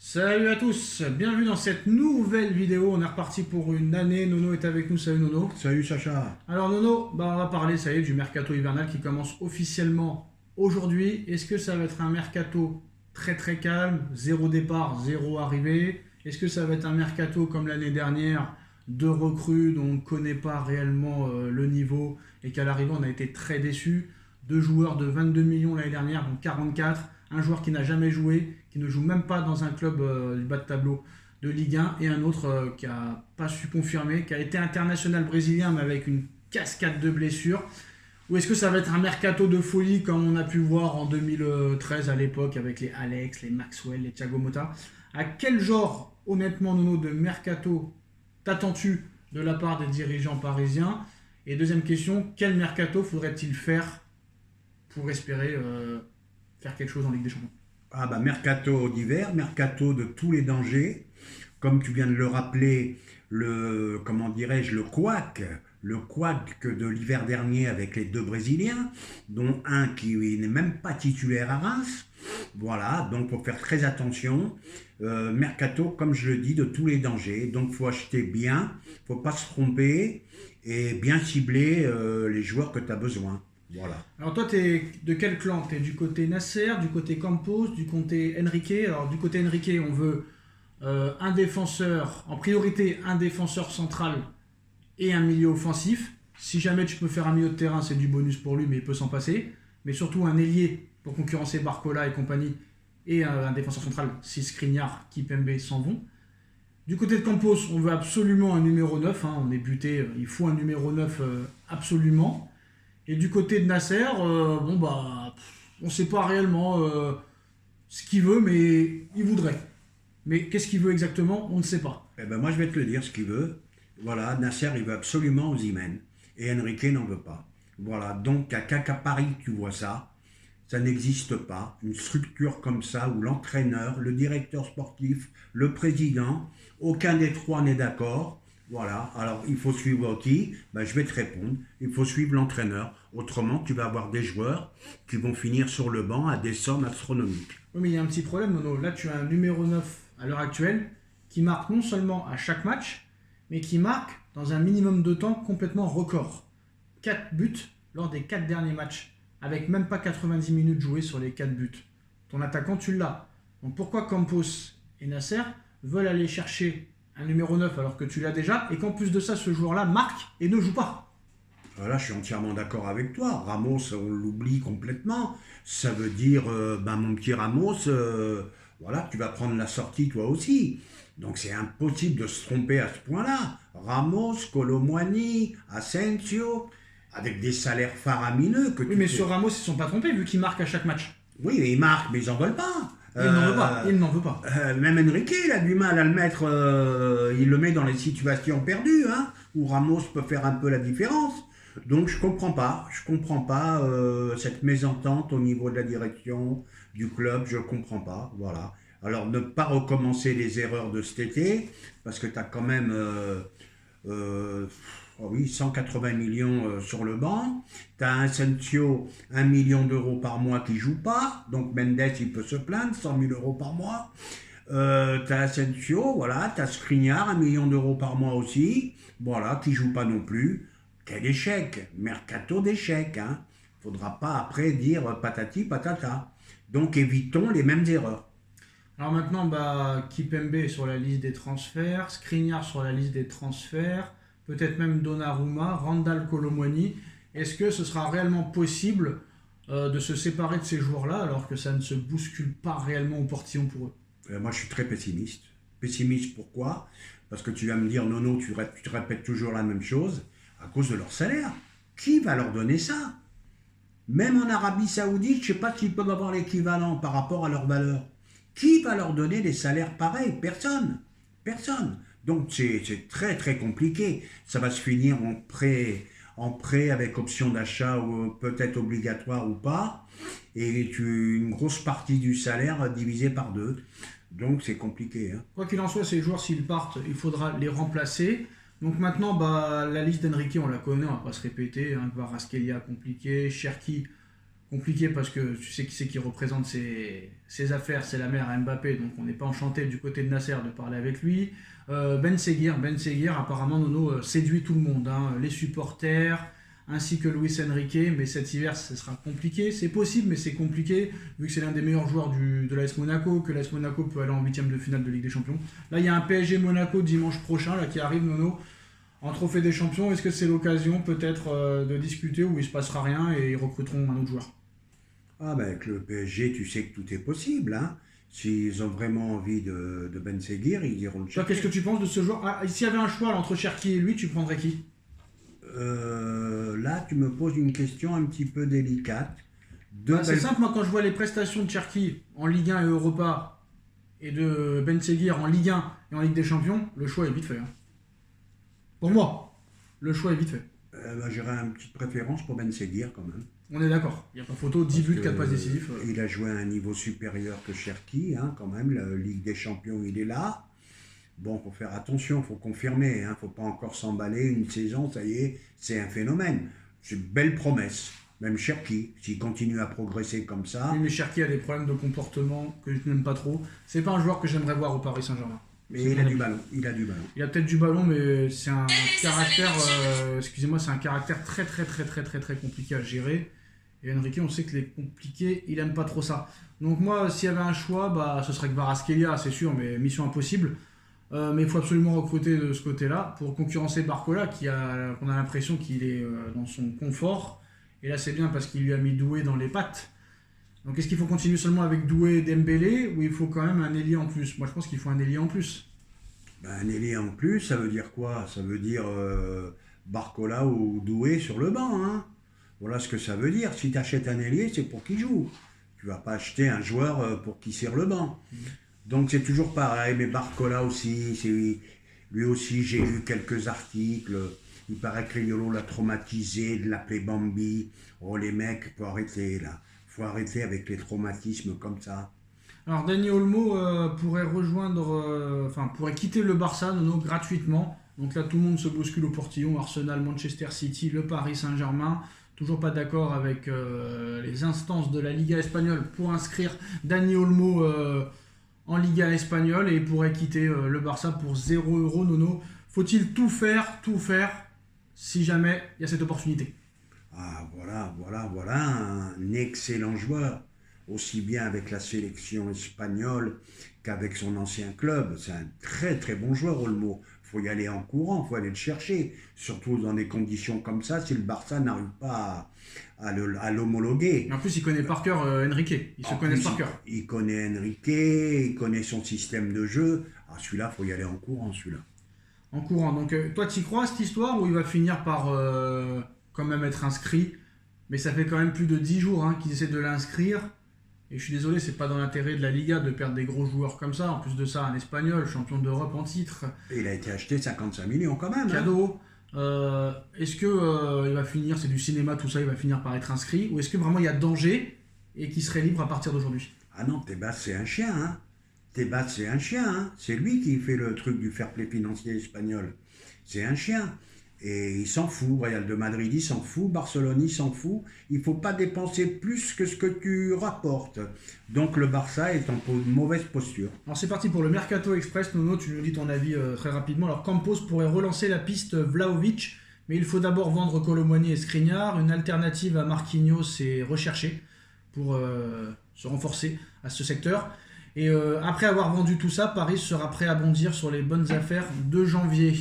Salut à tous, bienvenue dans cette nouvelle vidéo. On est reparti pour une année. Nono est avec nous. Salut Nono. Salut Sacha. Alors Nono, on va parler, ça y est, du mercato hivernal qui commence officiellement aujourd'hui. Est-ce que ça va être un mercato très très calme, zéro départ, zéro arrivée? Est-ce que ça va être un mercato comme l'année dernière, de recrues dont on ne connaît pas réellement le niveau et qu'à l'arrivée on a été très déçus? Deux joueurs de 22 millions l'année dernière, donc 44. Un joueur qui n'a jamais joué, qui ne joue même pas dans un club du bas de tableau de Ligue 1, et un autre qui n'a pas su confirmer, qui a été international brésilien mais avec une cascade de blessures. Ou est-ce que ça va être un mercato de folie comme on a pu voir en 2013 à l'époque avec les Alex, les Maxwell, les Thiago Motta? À quel genre, honnêtement, Nono, de mercato t'attends-tu de la part des dirigeants parisiens? Et deuxième question, quel mercato faudrait-il faire pour espérer faire quelque chose en Ligue des Champions? Ah bah mercato d'hiver, mercato de tous les dangers, comme tu viens de le rappeler, comment dirais-je, le couac de l'hiver dernier avec les deux Brésiliens, dont un qui n'est même pas titulaire à Reims. Voilà, donc faut faire très attention. Mercato, comme je le dis, de tous les dangers. Donc faut acheter bien, faut pas se tromper et bien cibler les joueurs que tu as besoin. Voilà. Alors toi, t'es de quel clan? T'es du côté Nasser, du côté Campos, du côté Enrique? Alors du côté Enrique, on veut un défenseur, en priorité un défenseur central et un milieu offensif. Si jamais tu peux faire un milieu de terrain, c'est du bonus pour lui, mais il peut s'en passer. Mais surtout un ailier pour concurrencer Barcola et compagnie, et un défenseur central si Skriniar, Kimpembe s'en vont. Du côté de Campos, on veut absolument un numéro 9, hein, on est buté, il faut un numéro 9 absolument. Et du côté de Nasser, on ne sait pas réellement ce qu'il veut, mais il voudrait. Mais qu'est-ce qu'il veut exactement, on ne sait pas. Eh ben moi je vais te le dire ce qu'il veut. Voilà, Nasser il veut absolument Osimhen et Enrique n'en veut pas. Voilà, donc qu'à Paris tu vois ça, ça n'existe pas. Une structure comme ça où l'entraîneur, le directeur sportif, le président, aucun des trois n'est d'accord. Voilà, alors il faut suivre qui? Ben, je vais te répondre, il faut suivre l'entraîneur. Autrement, tu vas avoir des joueurs qui vont finir sur le banc à des sommes astronomiques. Oui, mais il y a un petit problème, Nono. Là, tu as un numéro 9 à l'heure actuelle qui marque non seulement à chaque match, mais qui marque dans un minimum de temps complètement record. 4 buts lors des 4 derniers matchs, avec même pas 90 minutes jouées sur les 4 buts. Ton attaquant, tu l'as. Donc pourquoi Campos et Nasser veulent aller chercher un numéro 9 alors que tu l'as déjà, et qu'en plus de ça, ce joueur-là marque et ne joue pas? Là, je suis entièrement d'accord avec toi. Ramos, on l'oublie complètement. Ça veut dire, mon petit Ramos, voilà, tu vas prendre la sortie toi aussi. Donc c'est impossible de se tromper à ce point-là. Ramos, Colomwani, Asensio, avec des salaires faramineux que Oui, tu mais fais. sur Ramos, ils ne sont pas trompés vu qu'il marque à chaque match. Oui, ils marquent, mais ils n'en veulent pas. Il n'en veut pas. Il n'en veut pas. Même Enrique, il a du mal à le mettre, il le met dans les situations perdues, hein, où Ramos peut faire un peu la différence. Donc je comprends pas cette mésentente au niveau de la direction du club, je comprends pas, voilà. Alors ne pas recommencer les erreurs de cet été, parce que tu as quand même 180 millions sur le banc. Tu as un Asensio, 1 million d'euros par mois qui joue pas, donc Mendes il peut se plaindre, 100 000 euros par mois. T'as Asensio, voilà, t'as Skriniar, 1 million d'euros par mois aussi, voilà, qui joue pas non plus. Quel échec, mercato d'échec, hein. Faudra pas après dire patati patata. Donc évitons les mêmes erreurs. Alors maintenant, Kimpembe est sur la liste des transferts, Skriniar sur la liste des transferts, peut-être même Donnarumma, Randal Colomwani. Est-ce que ce sera réellement possible de se séparer de ces joueurs-là alors que ça ne se bouscule pas réellement au portillon pour eux? Moi je suis très pessimiste. Pessimiste pourquoi? Parce que tu vas me dire non, tu te répètes toujours la même chose. À cause de leur salaire. Qui va leur donner ça? Même en Arabie Saoudite, je ne sais pas s'ils peuvent avoir l'équivalent par rapport à leur valeur. Qui va leur donner des salaires pareils? Personne. Personne. Donc c'est très très compliqué. Ça va se finir en prêt avec option d'achat ou peut-être obligatoire ou pas. Et une grosse partie du salaire divisé par deux. Donc c'est compliqué. Hein. Quoi qu'il en soit, ces joueurs, s'ils partent, il faudra les remplacer. Donc maintenant, la liste d'Enrique, on la connaît, on va pas se répéter. Hein, Kvaratskhelia compliqué, Cherki Compliqué parce que tu sais qui c'est qui représente ses affaires, c'est la mère à Mbappé, donc on n'est pas enchanté du côté de Nasser de parler avec lui. Ben Seguir, apparemment Nono séduit tout le monde, hein, les supporters, ainsi que Luis Enrique, mais cet hiver ce sera compliqué. C'est possible, mais c'est compliqué, vu que c'est l'un des meilleurs joueurs de l'AS Monaco, que l'AS Monaco peut aller en huitième de finale de Ligue des Champions. Là, il y a un PSG Monaco dimanche prochain là, qui arrive, Nono, en Trophée des Champions. Est-ce que c'est l'occasion peut-être de discuter où il se passera rien et ils recruteront un autre joueur? Ah ben avec le PSG, tu sais que tout est possible. Hein. S'ils ont vraiment envie de Ben Seguir, ils iront le Toi, chercher. qu'est-ce que tu penses de ce joueur? S'il y avait un choix là, entre Cherki et lui, tu prendrais qui? Là, tu me poses une question un petit peu délicate. C'est simple, moi quand je vois les prestations de Cherki en Ligue 1 et Europa et de Ben Seguir en Ligue 1 et en Ligue des Champions, le choix est vite fait, hein. Pour moi, le choix est vite fait. J'aurais une petite préférence pour Ben Seguir quand même. On est d'accord, il n'y a pas photo, 10 buts, 4 passes décisives. Il a joué à un niveau supérieur que Cherki, hein, quand même. La Ligue des Champions, il est là. Bon, faut faire attention, faut confirmer. Hein, faut pas encore s'emballer une saison, ça y est, c'est un phénomène. C'est une belle promesse. Même Cherki, s'il continue à progresser comme ça. Oui, mais Cherki a des problèmes de comportement que je n'aime pas trop. C'est pas un joueur que j'aimerais voir au Paris Saint-Germain. Mais il a du ballon, il a du ballon. Il a peut-être du ballon, mais c'est un caractère, excusez-moi, c'est un caractère très très très très très très compliqué à gérer. Et Enrique, on sait que les compliqués, il aime pas trop ça. Donc moi, s'il y avait un choix, bah, ce serait Kvaratskhelia, c'est sûr, mais mission impossible. Mais il faut absolument recruter de ce côté-là pour concurrencer Barcola, qu'on a l'impression qu'il est dans son confort. Et là, c'est bien parce qu'il lui a mis Doué dans les pattes. Donc est-ce qu'il faut continuer seulement avec Doué et Dembélé ou il faut quand même un ailier en plus? Moi, je pense qu'il faut un ailier en plus. Ben, un ailier en plus, ça veut dire quoi? Ça veut dire Barcola ou Doué sur le banc. Hein. Voilà ce que ça veut dire. Si tu achètes un ailier, c'est pour qu'il joue. Tu vas pas acheter un joueur pour qu'il serre le banc. Donc c'est toujours pareil. Mais Barcola aussi, lui aussi, j'ai lu quelques articles. Il paraît que Riolo l'a traumatisé, de l'appeler Bambi. Oh les mecs, faut arrêter là. Faut arrêter avec les traumatismes comme ça. Alors Dani Olmo pourrait pourrait quitter le Barça Nono, gratuitement. Donc là, tout le monde se bouscule au portillon. Arsenal, Manchester City, le Paris Saint-Germain. Toujours pas d'accord avec les instances de la Liga espagnole pour inscrire Dani Olmo en Liga espagnole et il pourrait quitter le Barça pour 0 € Nono. Faut-il tout faire si jamais il y a cette opportunité? Ah voilà un excellent joueur. Aussi bien avec la sélection espagnole qu'avec son ancien club. C'est un très très bon joueur, Olmo. Il faut y aller en courant, il faut aller le chercher. Surtout dans des conditions comme ça, si le Barça n'arrive pas à l'homologuer. En plus, il connaît par cœur Enrique. Ils se connaissent par cœur. Il connaît Enrique, il connaît son système de jeu. Ah, celui-là, il faut y aller en courant, celui-là. En courant. Donc, toi, tu y crois à cette histoire où il va finir par quand même être inscrit? Mais ça fait quand même plus de 10 jours qu'ils essaient de l'inscrire. Et je suis désolé, c'est pas dans l'intérêt de la Liga de perdre des gros joueurs comme ça. En plus de ça, un Espagnol, champion d'Europe en titre. Et il a été acheté 55 millions quand même. Cadeau. Est-ce que il va finir, c'est du cinéma tout ça, il va finir par être inscrit? Ou est-ce que vraiment il y a danger et qu'il serait libre à partir d'aujourd'hui? Ah non, Tebas c'est un chien. Hein. Tebas c'est un chien. Hein. C'est lui qui fait le truc du fair play financier espagnol. C'est un chien. Et il s'en fout, Real de Madrid il s'en fout, Barcelone il s'en fout, il ne faut pas dépenser plus que ce que tu rapportes. Donc le Barça est en mauvaise posture. Alors c'est parti pour le Mercato Express, Nono, tu nous dis ton avis très rapidement. Alors Campos pourrait relancer la piste Vlahovic, mais il faut d'abord vendre Kolo Muani et Skriniar. Une alternative à Marquinhos est recherchée pour se renforcer à ce secteur. Et après avoir vendu tout ça, Paris sera prêt à bondir sur les bonnes affaires de janvier.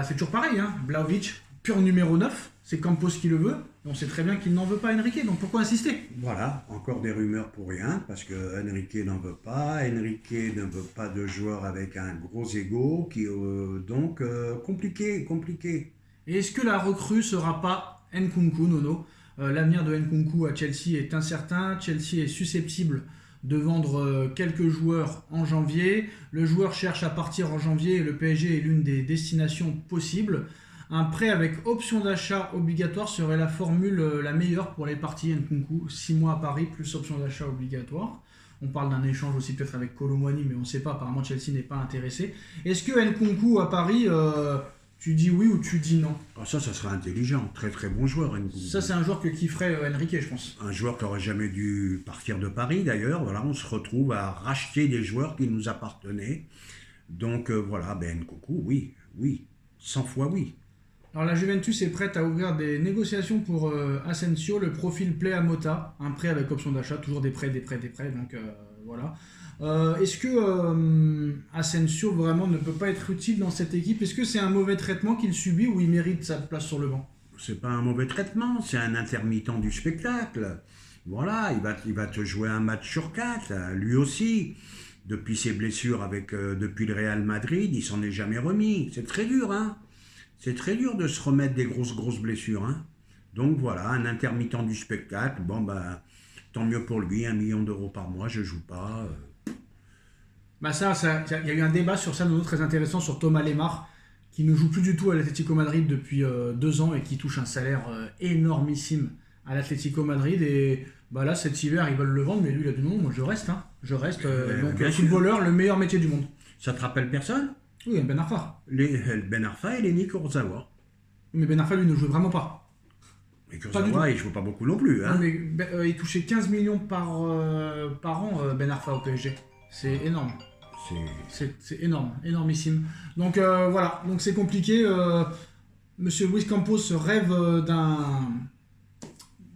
C'est toujours pareil, hein. Vlahovic, pur numéro 9, c'est Campos qui le veut, et on sait très bien qu'il n'en veut pas Enrique, donc pourquoi insister? Voilà, encore des rumeurs pour rien, parce que Enrique n'en veut pas, Enrique ne veut pas de joueur avec un gros ego, donc compliqué. Et est-ce que la recrue sera pas Nkunku, Nono? L'avenir de Nkunku à Chelsea est incertain, Chelsea est susceptible de vendre quelques joueurs en janvier. Le joueur cherche à partir en janvier et le PSG est l'une des destinations possibles. Un prêt avec option d'achat obligatoire serait la formule la meilleure pour les parties Nkunku. 6 mois à Paris plus option d'achat obligatoire. On parle d'un échange aussi peut-être avec Kolo Muani, mais on ne sait pas, apparemment Chelsea n'est pas intéressé. Est-ce que Nkunku à Paris Tu dis oui ou tu dis non? Ah, ça serait intelligent. Très très bon joueur, Nkunku. Ça, c'est un joueur que kifferait Enrique, je pense. Un joueur qui aurait jamais dû partir de Paris d'ailleurs. Voilà, on se retrouve à racheter des joueurs qui nous appartenaient. Donc voilà, ben Nkunku, oui, oui, 100 fois oui. Alors la Juventus est prête à ouvrir des négociations pour Asensio, le profil plaît à Mota, un prêt avec option d'achat, toujours des prêts, donc voilà. Est-ce que Asensio vraiment ne peut pas être utile dans cette équipe? Est-ce que c'est un mauvais traitement qu'il subit ou il mérite sa place sur le banc? C'est pas un mauvais traitement, c'est un intermittent du spectacle. Voilà, il va te jouer un match sur 4, lui aussi. Depuis ses blessures depuis le Real Madrid, il s'en est jamais remis. C'est très dur, hein. C'est très dur de se remettre des grosses blessures, hein. Donc voilà, un intermittent du spectacle. Bon ben, tant mieux pour lui, 1 million d'euros par mois, je joue pas. Bah il y a eu un débat sur ça, très intéressant, sur Thomas Lemar, qui ne joue plus du tout à l'Atlético Madrid depuis 2 ans et qui touche un salaire énormissime à l'Atlético Madrid. Et bah là, cet hiver, ils veulent le vendre, mais lui, il a dit non, moi je reste. Hein. Je reste. Donc, bien sûr. footballeur, le meilleur métier du monde. Ça te rappelle personne? Oui, Ben Arfa. Ben Arfa et Lenny Kurzawa. Mais Ben Arfa, lui, ne jouait vraiment pas. Mais Kurzawa, il ne joue pas beaucoup non plus. Hein. Non, mais il touchait 15 millions par an, Ben Arfa au PSG. C'est énorme. C'est énorme, énormissime. Donc voilà, donc c'est compliqué. Monsieur Luis Campos rêve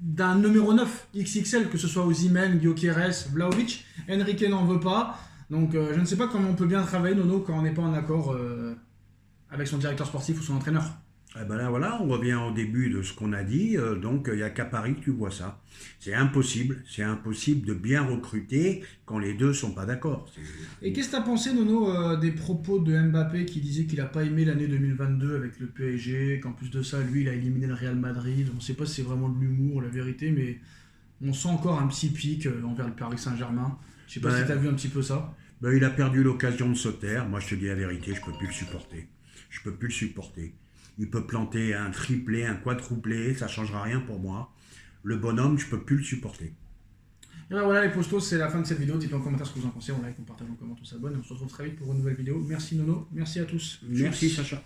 d'un numéro 9 XXL, que ce soit Osimhen, Gyökeres, Vlahovic. Enrique n'en veut pas. Donc je ne sais pas comment on peut bien travailler, Nono, quand on n'est pas en accord avec son directeur sportif ou son entraîneur. Eh ben là, voilà, on revient au début de ce qu'on a dit. Donc, il n'y a qu'à Paris que tu vois ça. C'est impossible de bien recruter quand les deux ne sont pas d'accord. Et qu'est-ce que tu as pensé, Nono, des propos de Mbappé qui disait qu'il n'a pas aimé l'année 2022 avec le PSG, qu'en plus de ça, lui, il a éliminé le Real Madrid. On ne sait pas si c'est vraiment de l'humour, la vérité, mais on sent encore un petit pic envers le Paris Saint-Germain. Je sais pas si tu as vu un petit peu ça. Ben, il a perdu l'occasion de se taire. Moi, je te dis la vérité, je ne peux plus le supporter. Il peut planter un triplé, un quadruplé, ça ne changera rien pour moi. Le bonhomme, je ne peux plus le supporter. Et ben voilà les postos, c'est la fin de cette vidéo. Dites-moi en commentaire ce que vous en pensez. On like, on partage, on commente, on s'abonne. Et on se retrouve très vite pour une nouvelle vidéo. Merci Nono, merci à tous. Merci Sacha.